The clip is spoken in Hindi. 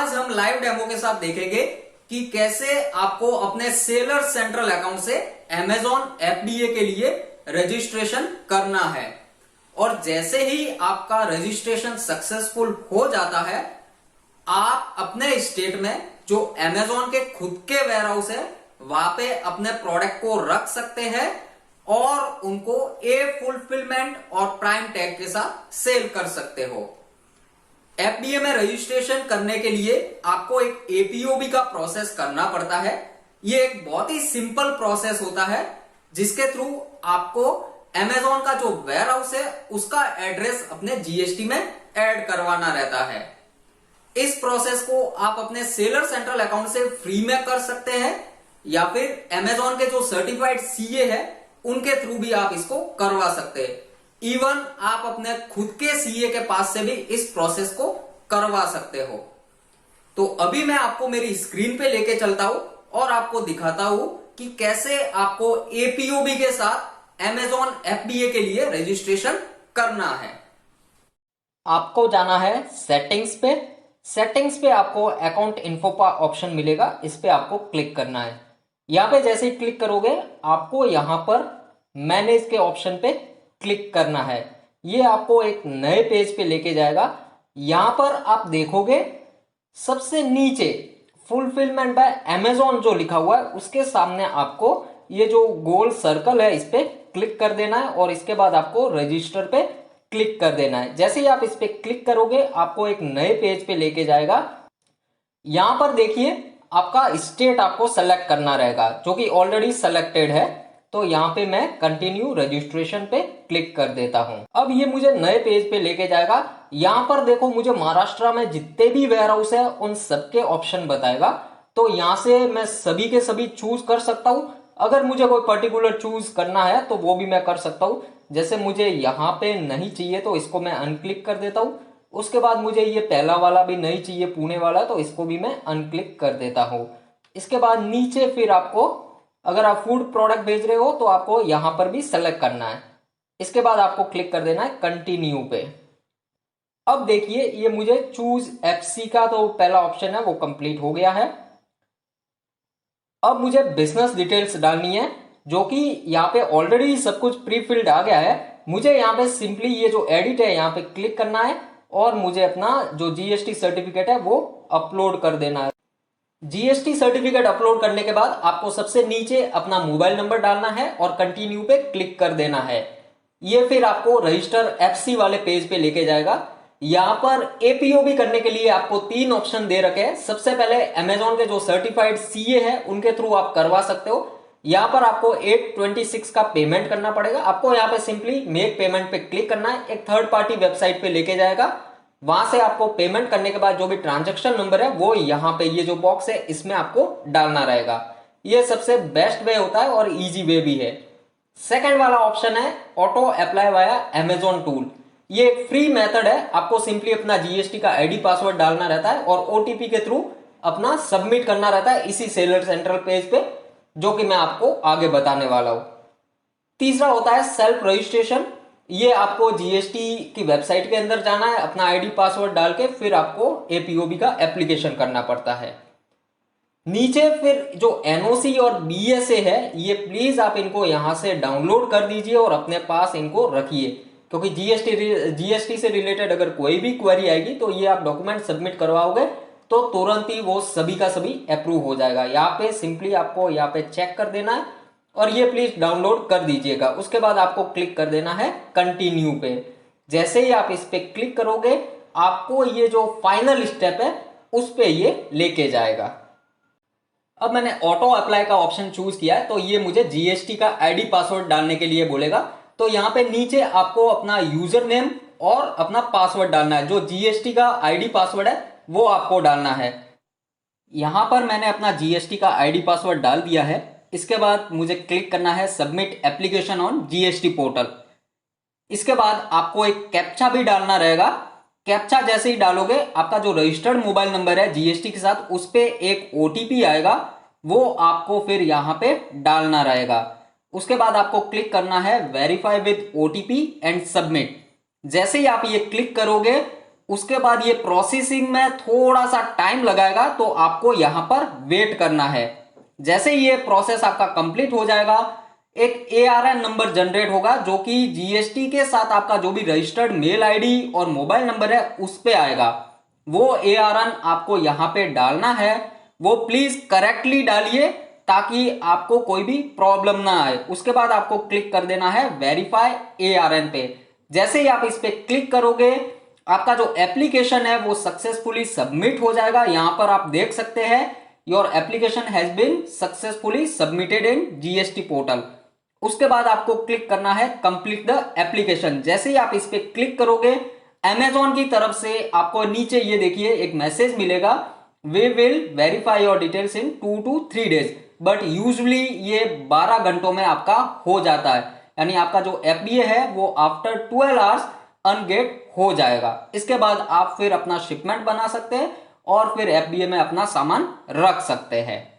आज हम लाइव डेमो के साथ देखेंगे कि कैसे आपको अपने सेलर सेंट्रल अकाउंट से Amazon FBA के लिए रजिस्ट्रेशन करना है। और जैसे ही आपका रजिस्ट्रेशन सक्सेसफुल हो जाता है, आप अपने स्टेट में जो Amazon के खुद के वेयरहाउस है वहां पे अपने प्रोडक्ट को रख सकते हैं और उनको फुलफिलमेंट और प्राइम टैग के साथ सेल कर सकते हो। FBA में रजिस्ट्रेशन करने के लिए आपको एक APOB का प्रोसेस करना पड़ता है। ये एक बहुत ही सिंपल प्रोसेस होता है जिसके थ्रू आपको Amazon का जो वेयरहाउस है उसका एड्रेस अपने GST में ऐड करवाना रहता है। इस प्रोसेस को आप अपने सेलर सेंट्रल अकाउंट से फ्री में कर सकते हैं या फिर Amazon के जो सर्टिफाइड CA है उनके थ्रू भी आप इसको करवा सकते हैं। इवन आप अपने खुद के CA के पास से भी इस प्रोसेस को करवा सकते हो। तो अभी मैं आपको मेरी स्क्रीन पे लेके चलता हूं और आपको दिखाता हूं कि कैसे आपको APOB के साथ Amazon FBA के लिए रजिस्ट्रेशन करना है। आपको जाना है सेटिंग्स पे। सेटिंग्स पे आपको अकाउंट इन्फो का ऑप्शन मिलेगा, इस पे आपको क्लिक करना है। यहाँ पे जैसे ही क्लिक करोगे आपको यहाँ पर मैनेज के ऑप्शन पे क्लिक करना है। ये आपको एक नए पेज पे लेके जाएगा। यहाँ पर आप देखोगे सबसे नीचे फुलफिलमेंट बाय Amazon जो लिखा हुआ है उसके सामने आपको ये जो गोल सर्कल है इस पे क्लिक कर देना है और इसके बाद आपको रजिस्टर पे क्लिक कर देना है। जैसे ही आप इस पे क्लिक करोगे आपको एक नए पेज पे लेके जाएगा। यहां पर देखिए आपका स्टेट आपको सेलेक्ट करना रहेगा जो कि ऑलरेडी सेलेक्टेड है। तो यहाँ पे मैं कंटिन्यू रजिस्ट्रेशन पे क्लिक कर देता हूं। अब ये मुझे नए पेज पे लेके जाएगा। यहाँ पर देखो मुझे महाराष्ट्र में जितने भी वेयरहाउस है उन सबके ऑप्शन बताएगा। तो यहाँ से मैं सभी के सभी चूज कर सकता हूँ। अगर मुझे कोई पर्टिकुलर चूज करना है तो वो भी मैं कर सकता हूँ। जैसे मुझे यहाँ पे नहीं चाहिए तो इसको मैं अनक्लिक कर देता हूँ। उसके बाद मुझे ये पहला वाला भी नहीं चाहिए, पुणे वाला, तो इसको भी मैं अनक्लिक कर देता हूँ। इसके बाद नीचे फिर आपको अगर आप फूड प्रोडक्ट भेज रहे हो तो आपको यहां पर भी सेलेक्ट करना है। इसके बाद आपको क्लिक कर देना है कंटिन्यू पे। अब देखिए ये मुझे चूज FC का तो पहला ऑप्शन है वो कंप्लीट हो गया है। अब मुझे बिजनेस डिटेल्स डालनी है जो कि यहाँ पे ऑलरेडी सब कुछ प्री फिल्ड आ गया है। मुझे यहाँ पे सिंपली ये जो एडिट है यहाँ पे क्लिक करना है और मुझे अपना जो GST सर्टिफिकेट है वो अपलोड कर देना है। GST सर्टिफिकेट अपलोड करने के बाद आपको सबसे नीचे अपना मोबाइल नंबर डालना है और कंटिन्यू पे क्लिक कर देना है। ये फिर आपको रजिस्टर FC वाले पेज पे लेके जाएगा। यहाँ पर APOB करने के लिए आपको 3 ऑप्शन दे रखे हैं। सबसे पहले Amazon के जो सर्टिफाइड CA है उनके थ्रू आप करवा सकते हो। यहाँ पर आपको 826 का पेमेंट करना पड़ेगा। आपको यहाँ पे सिंपली मेक पेमेंट पे क्लिक करना है। एक थर्ड पार्टी वेबसाइट पे लेके जाएगा। वहां से आपको पेमेंट करने के बाद जो भी ट्रांजैक्शन नंबर है वो यहाँ पे ये जो बॉक्स है इसमें आपको डालना रहेगा। ये सबसे बेस्ट वे होता है और इजी वे भी है। सेकंड वाला ऑप्शन है auto apply via Amazon tool. ये एक फ्री मेथड है। आपको सिंपली अपना GST का ID पासवर्ड डालना रहता है और OTP के थ्रू अपना सबमिट करना रहता है इसी सेलर सेंट्रल पेज पे, जो कि मैं आपको आगे बताने वाला हूं। तीसरा होता है सेल्फ रजिस्ट्रेशन। ये आपको GST की वेबसाइट के अंदर जाना है, अपना ID पासवर्ड डाल के फिर आपको APOB का एप्लीकेशन करना पड़ता है। नीचे फिर जो NOC और BSA है ये प्लीज आप इनको यहां से डाउनलोड कर दीजिए और अपने पास इनको रखिए, क्योंकि GST से रिलेटेड अगर कोई भी क्वेरी आएगी तो ये आप डॉक्यूमेंट सबमिट करवाओगे तो तुरंत ही वो सभी का सभी अप्रूव हो जाएगा। यहाँ पे सिंपली आपको यहाँ पे चेक कर देना है और ये प्लीज डाउनलोड कर दीजिएगा। उसके बाद आपको क्लिक कर देना है कंटिन्यू पे। जैसे ही आप इस पे क्लिक करोगे आपको ये जो फाइनल स्टेप है उस पे ये लेके जाएगा। अब मैंने ऑटो अप्लाई का ऑप्शन चूज किया है तो ये मुझे GST का ID पासवर्ड डालने के लिए बोलेगा। तो यहाँ पे नीचे आपको अपना यूजर नेम और अपना पासवर्ड डालना है। जो GST का ID पासवर्ड है वो आपको डालना है। यहां पर मैंने अपना GST का ID पासवर्ड डाल दिया है। इसके बाद मुझे क्लिक करना है submit application on GST portal. इसके बाद आपको एक कैप्चा भी डालना रहेगा। कैप्चा जैसे ही डालोगे आपका जो रजिस्टर्ड मोबाइल नंबर है GST के साथ उस पे एक OTP आएगा, वो आपको फिर यहां पे डालना रहेगा। उसके बाद आपको क्लिक करना है verify with OTP and submit. जैसे ही आप ये क्लिक करोगे उसके बाद ये प्रोसेसिंग में थोड़ा सा टाइम लगाएगा, तो आपको यहां पर वेट करना है। जैसे ये प्रोसेस आपका कंप्लीट हो जाएगा, एक ARN नंबर जनरेट होगा जो कि GST के साथ आपका जो भी रजिस्टर्ड मेल आईडी और मोबाइल नंबर है उस पे आएगा। वो ARN आपको यहां पे डालना है, वो प्लीज करेक्टली डालिए ताकि आपको कोई भी प्रॉब्लम ना आए। उसके बाद आपको क्लिक कर देना है वेरीफाई ARN पे। जैसे ही आप इस पे क्लिक करोगे, आपका जो एप्लीकेशन है वो सक्सेसफुली सबमिट हो जाएगा। यहां पर आप देख सकते हैं your application has been successfully submitted in GST portal. उसके बाद आपको क्लिक करना है कंप्लीट द एप्लीकेशन। जैसे ही आप इस पे क्लिक करोगे, अमेजॉन की तरफ से आपको नीचे ये देखिए एक मैसेज मिलेगा, we will verify your details in 2 to 3 days, but usually ये 12 घंटों में आपका हो जाता है। यानी आपका जो FBA है वो आफ्टर 12 आवर्स अनगेट हो जाएगा। इसके बाद आप फिर अपना शिपमेंट बना सकते हैं और फिर FBA में अपना सामान रख सकते हैं।